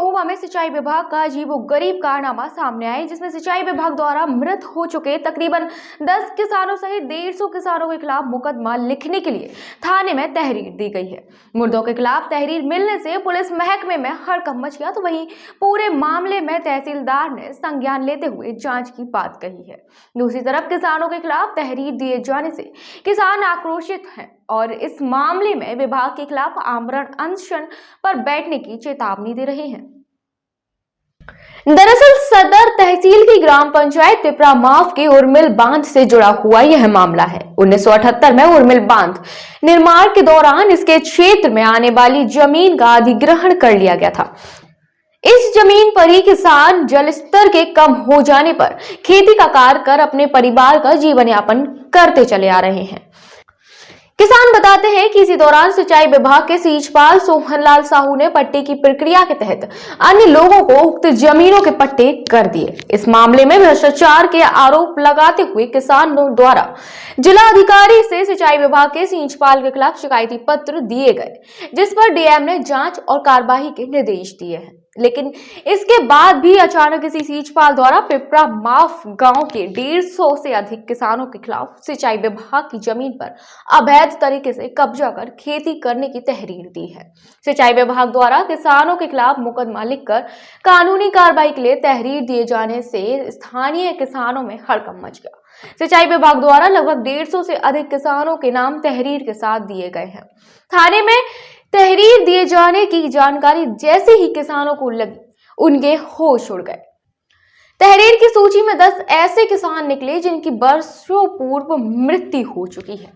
महुआ में सिंचाई विभाग का अजीबोगरीब कारनामा सामने आया, जिसमें सिंचाई विभाग द्वारा मृत हो चुके तकरीबन 10 किसानों सहित 150 किसानों के खिलाफ मुकदमा लिखने के लिए थाने में तहरीर दी गई है। मुर्दों के खिलाफ तहरीर मिलने से पुलिस महकमे में हड़कंप मच गया, तो वहीं पूरे मामले में तहसीलदार ने संज्ञान लेते हुए जांच की बात कही है। दूसरी तरफ किसानों के खिलाफ तहरीर दिए जाने से किसान आक्रोशित हैं और इस मामले में विभाग के खिलाफ आमरण अनशन पर बैठने की चेतावनी दे रहे हैं। दरअसल सदर तहसील की ग्राम पंचायत पिपरा माफ के उर्मिल बांध से जुड़ा हुआ यह मामला है। 1978 में उर्मिल बांध निर्माण के दौरान इसके क्षेत्र में आने वाली जमीन का अधिग्रहण कर लिया गया था। इस जमीन पर ही किसान जल स्तर के कम हो जाने पर खेती का कार्य कर अपने परिवार का जीवन यापन करते चले आ रहे हैं। किसान बताते हैं कि इसी दौरान सिंचाई विभाग के सीजपाल सोहनलाल साहू ने पट्टे की प्रक्रिया के तहत अन्य लोगों को उक्त जमीनों के पट्टे कर दिए। इस मामले में भ्रष्टाचार के आरोप लगाते हुए किसानों द्वारा जिला अधिकारी से सिंचाई विभाग के सीजपाल के खिलाफ शिकायती पत्र दिए गए, जिस पर डीएम ने जांच और कार्रवाई के निर्देश दिए हैं। लेकिन इसके बाद भी अचानक इसी सीजपाल द्वारा पिपरा माफ गांव के 150 से अधिक किसानों के खिलाफ सिंचाई विभाग की जमीन पर अवैध तरीके से कब्जा कर खेती करने की तहरीर दी है। सिंचाई विभाग द्वारा किसानों के खिलाफ मुकदमा लिखकर कानूनी कार्रवाई के लिए तहरीर दिए जाने से स्थानीय किसानों में हड़कंप मच गया। सिंचाई विभाग द्वारा लगभग 150 से अधिक किसानों के नाम तहरीर के साथ दिए गए हैं। थाने में तहरीर दिए जाने की जानकारी जैसे ही किसानों को लगी, उनके होश उड़ गए। तहरीर की सूची में 10 ऐसे किसान निकले जिनकी वर्षों पूर्व मृत्यु हो चुकी है।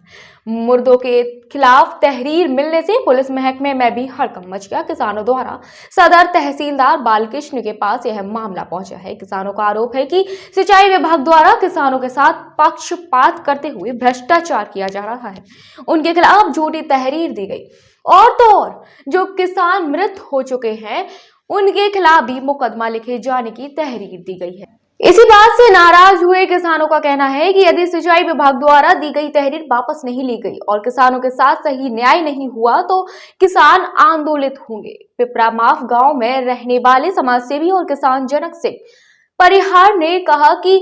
मुर्दों के खिलाफ तहरीर मिलने से पुलिस महकमे में भी हड़कंप मच गया। किसानों द्वारा सदर तहसीलदार बालकृष्ण के पास यह मामला पहुंचा है। किसानों का आरोप है कि सिंचाई विभाग द्वारा किसानों के साथ पक्षपात करते हुए भ्रष्टाचार किया जा रहा है। उनके खिलाफ झूठी तहरीर दी गई और तो और जो किसान मृत हो चुके हैं उनके खिलाफ भी मुकदमा लिखे जाने की तहरीर दी गई है। इसी बात से नाराज हुए किसानों का कहना है कि यदि सिंचाई विभाग द्वारा दी गई तहरीर वापस नहीं ली गई और किसानों के साथ सही न्याय नहीं हुआ तो किसान आंदोलित होंगे। पिपरा माफ गांव में रहने वाले समाजसेवी और किसान जनक सिंह परिहार ने कहा कि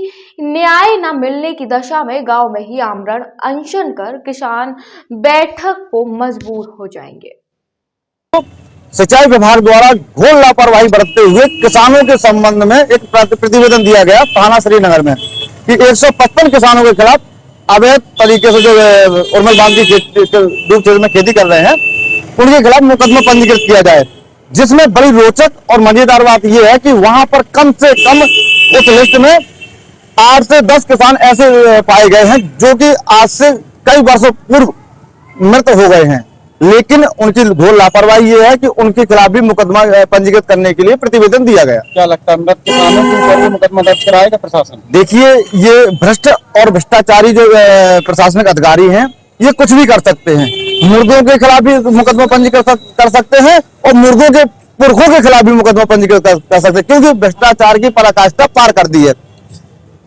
न्याय न मिलने की दशा में गांव में ही आमरण अनशन कर किसान बैठक को मजबूर हो जाएंगे। सिंचाई विभाग द्वारा घोर लापरवाही बरतते हुए किसानों के संबंध में एक प्रतिवेदन दिया गया थाना श्रीनगर में कि 155 किसानों के खिलाफ अवैध तरीके से जो उर्मिल बांध की डूब क्षेत्र में खेती कर रहे हैं उनके खिलाफ मुकदमा पंजीकृत किया जाए, जिसमें बड़ी रोचक और मजेदार बात यह है कि वहां पर कम से कम उस लिस्ट में 8 से 10 किसान ऐसे पाए गए हैं जो कि आज से कई वर्षों पूर्व मृत हो गए हैं। लेकिन उनकी घोर लापरवाही ये है कि उनके खिलाफ भी मुकदमा पंजीकृत करने के लिए प्रतिवेदन दिया गया। क्या लगता है मृत किसानों के ऊपर मुकदमा दर्ज कराएगा प्रशासन? देखिए, ये भ्रष्ट और भ्रष्टाचारी जो प्रशासनिक अधिकारी हैं ये कुछ भी कर सकते हैं। मुर्दों के खिलाफ भी मुकदमा पंजीकृत कर सकते हैं और मुर्दों के पुरखों के खिलाफ भी मुकदमा पंजीकृत कर सकते हैं, क्योंकि भ्रष्टाचार की पराकाष्ठा पार कर दी है।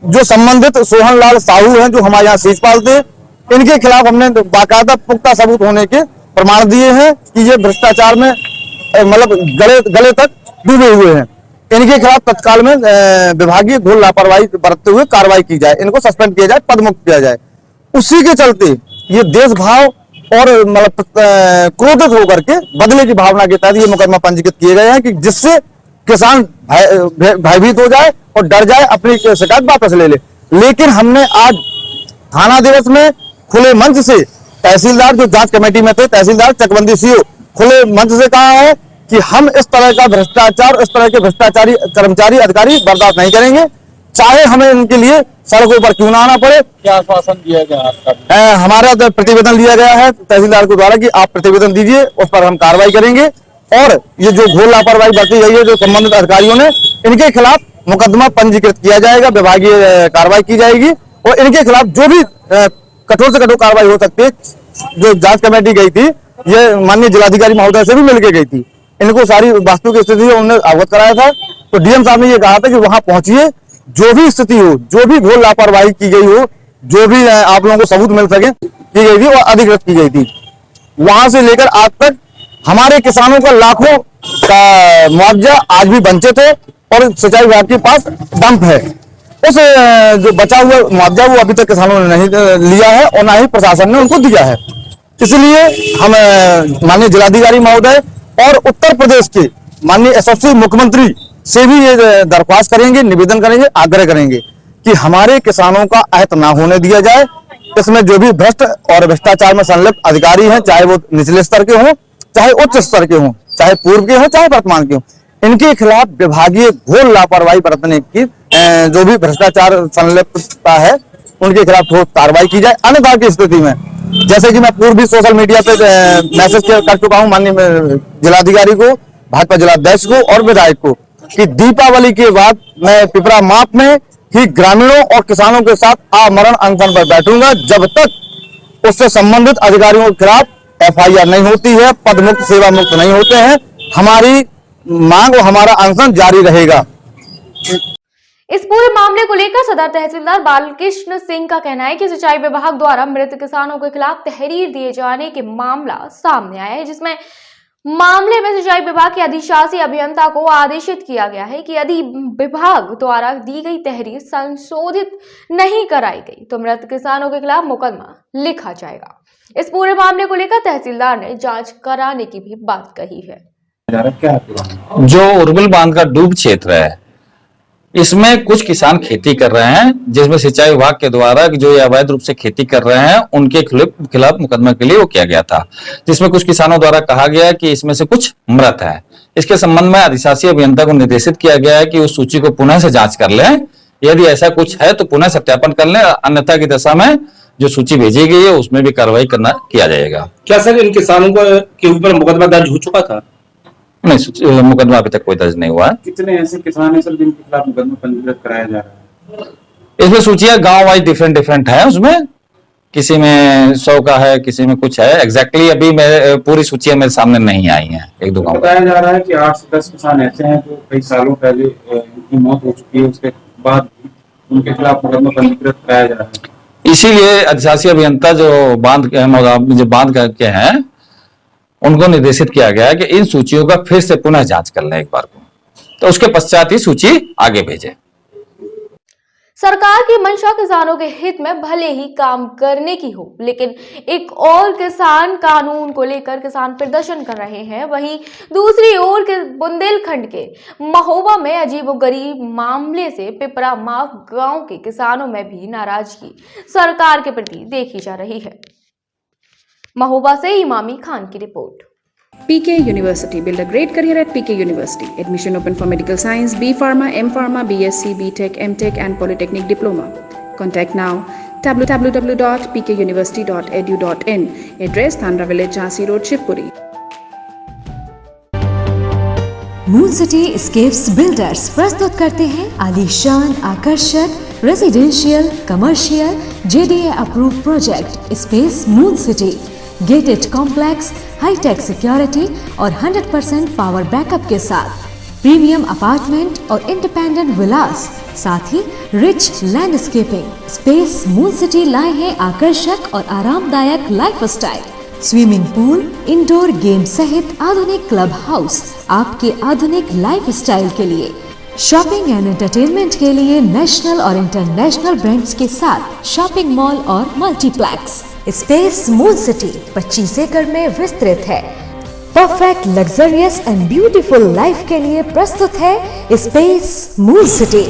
जो संबंधित सोहनलाल साहू हैं जो हमारे यहाँ सीजपाल थे, इनके खिलाफ हमने बाकायदा पुख्ता सबूत होने के प्रमाण दिए हैं कि ये भ्रष्टाचार में मतलब गले तक डूबे हुए हैं। इनके खिलाफ तत्काल में विभागीय घोर लापरवाही बरतते हुए कार्रवाई की जाए, इनको सस्पेंड किया जाए, पदमुक्त किया जाए। उसी के चलते ये देश भाव और मतलब क्रोधित होकर के बदले की भावना के तहत ये मुकदमा पंजीकृत किए गए हैं कि जिससे किसान भयभीत हो जाए और डर जाए, अपनी शिकायत वापस ले ले। लेकिन हमने आज थाना दिवस में खुले मंच से तहसीलदार जो जांच कमेटी में थे, तहसीलदार चकबंदी सीओ, खुले मंच से कहा है कि हम इस तरह का भ्रष्टाचार, इस तरह के भ्रष्टाचारी कर्मचारी अधिकारी बर्दाश्त नहीं करेंगे, चाहे हमें इनके लिए सड़कों पर क्यों ना आना पड़े। क्या आश्वासन दिया गया आपका? हमारा प्रतिवेदन लिया गया है तहसीलदार के द्वारा कि आप प्रतिवेदन दीजिए, उस पर हम कार्रवाई करेंगे और ये जो घोर लापरवाही बरती गई है जो संबंधित अधिकारियों ने, इनके खिलाफ मुकदमा पंजीकृत किया जाएगा, विभागीय कार्रवाई की जाएगी और इनके खिलाफ जो भी कठोर से कठोर कार्रवाई हो सकती है। जो जांच कमेटी गई थी ये माननीय जिलाधिकारी महोदय से भी मिलकर गई थी, इनको सारी वास्तविक स्थिति उन्होंने अवगत कराया था। तो डीएम साहब ने ये कहा था कि वहां पहुंचिए, जो भी स्थिति हो, जो भी घोर लापरवाही की गई हो, जो भी आप लोगों को सबूत मिल सके की गई थी और अधिकृत की गई थी, वहां से लेकर आज तक हमारे किसानों का लाखों का मुआवजा आज भी वंचित है और सिंचाई विभाग के पास डंप है। उस जो बचा हुआ मुआवजा वो अभी तक किसानों ने नहीं लिया है और ना ही प्रशासन ने उनको दिया है। इसलिए हम माननीय जिलाधिकारी महोदय और उत्तर प्रदेश के माननीय यशस्वी मुख्यमंत्री से भी ये दरख्वास्त करेंगे, निवेदन करेंगे, आग्रह करेंगे कि हमारे किसानों का अहित ना होने दिया जाए। इसमें जो भी भ्रष्ट और भ्रष्टाचार में संलिप्त अधिकारी हैं, चाहे वो निचले स्तर के हों, चाहे उच्च स्तर के हों, चाहे पूर्व के हों, चाहे वर्तमान के हों, इनके खिलाफ विभागीय घोर लापरवाही बरतने की जो भी भ्रष्टाचार संलिप्तता है उनके खिलाफ ठोस कार्रवाई की जाए। अन्यथा की स्थिति में, जैसे कि मैं पूर्व भी सोशल मीडिया पे मैसेज कर चुका हूं माननीय जिलाधिकारी को, भाजपा जिलाध्यक्ष को और विधायक को, कि दीपावली के बाद मैं पिपरा माप में ही ग्रामीणों और किसानों के साथ आमरण अनशन पर बैठूंगा जब तक उससे संबंधित अधिकारियों के खिलाफ एफआईआर नहीं होती है, पद मुक्त सेवा मुक्त नहीं होते हैं। हमारी मांग और हमारा अनशन जारी रहेगा। इस पूरे मामले को लेकर सदर तहसीलदार बालकृष्ण सिंह का कहना है कि सिंचाई विभाग द्वारा मृत किसानों के खिलाफ तहरीर दिए जाने के मामला सामने आया है, जिसमें मामले में सिंचाई विभाग के अधिशासी अभियंता को आदेशित किया गया है कि यदि विभाग द्वारा दी गई तहरीर संशोधित नहीं कराई गई तो मृत किसानों के खिलाफ मुकदमा लिखा जाएगा। इस पूरे मामले को लेकर तहसीलदार ने जांच कराने की भी बात कही है। जो उर्मिल बांध का डूब क्षेत्र है, इसमें कुछ किसान खेती कर रहे हैं, जिसमें सिंचाई विभाग के द्वारा जो ये अवैध रूप से खेती कर रहे हैं उनके खिलाफ मुकदमा के लिए वो किया गया था, जिसमें कुछ किसानों द्वारा कहा गया कि इसमें से कुछ मृत है। इसके संबंध में अधिशासी अभियंता को निर्देशित किया गया है कि उस सूची को पुनः से जांच कर लें, यदि ऐसा कुछ है तो पुनः सत्यापन कर लें, अन्यथा की दशा में जो सूची भेजी गई है उसमें भी कार्रवाई किया जाएगा। क्या सर इन किसानों के ऊपर मुकदमा दर्ज हो चुका था? नहीं, मुकदमा अभी तक कोई दर्ज नहीं हुआ है। कितने ऐसे किसान हैं सर जिनके खिलाफ मुकदमा पंजीकृत कराया जा रहा है? इसमें सूचियां गांव वाइज डिफरेंट है, उसमें किसी में 100 का है, किसी में कुछ है। एग्जैक्टली अभी पूरी सूचियां मेरे सामने नहीं आई हैं। एक दो गांव बताया जा रहा है कि 8 से 10 किसान ऐसे हैं जो कई सालों पहले उनकी मौत हो चुकी है, उसके बाद उनके खिलाफ मुकदमा पंजीकृत कराया जा रहा है। इसीलिए अधिशासी अभियंता जो बांध के हैं उनको निर्देशित किया गया है कि इन सूचियों का फिर से पुनः जांच कर लें एक बार को, तो उसके पश्चात ही सूची आगे भेजें। सरकार की मंशा किसानों के हित में भले ही काम करने की हो, लेकिन एक और किसान कानून को लेकर किसान प्रदर्शन कर रहे हैं, वहीं दूसरी ओर के बुंदेलखंड के महोबा में अजीबोगरीब मामले से पिपरा माफ गांव के किसानों में भी नाराजगी सरकार के प्रति देखी जा रही है। महोबा से इमामी खान की report. PK University. Build a great career at PK University. Admission open for medical science, B Pharma, M Pharma, BSc, BTech, MTech and Polytechnic Diploma. Contact now www.pkuniversity.edu.in. Address Thandra Village, Jhansi Road, Shivpuri. Moon city scapes builders प्रस्तुत करते हैं आलीशान, आकर्षक residential, commercial, JDA approve project space moon city. Gated complex, hi tech security और 100% power backup के साथ premium apartment और independent villas, साथ ही rich landscaping. Space moon city लाए हैं आकर्षक और आरामदायक lifestyle, swimming pool, indoor game सहित आधुनिक क्लब हाउस आपके आधुनिक लाइफस्टाइल के लिए। शॉपिंग एंड एंटरटेनमेंट के लिए नेशनल और इंटरनेशनल ब्रांड्स के साथ शॉपिंग मॉल और मल्टीप्लेक्स। स्पेस मून सिटी 25 एकड़ में विस्तृत है। Perfect luxurious and beautiful life के लिए प्रस्तुत है स्पेस मून सिटी।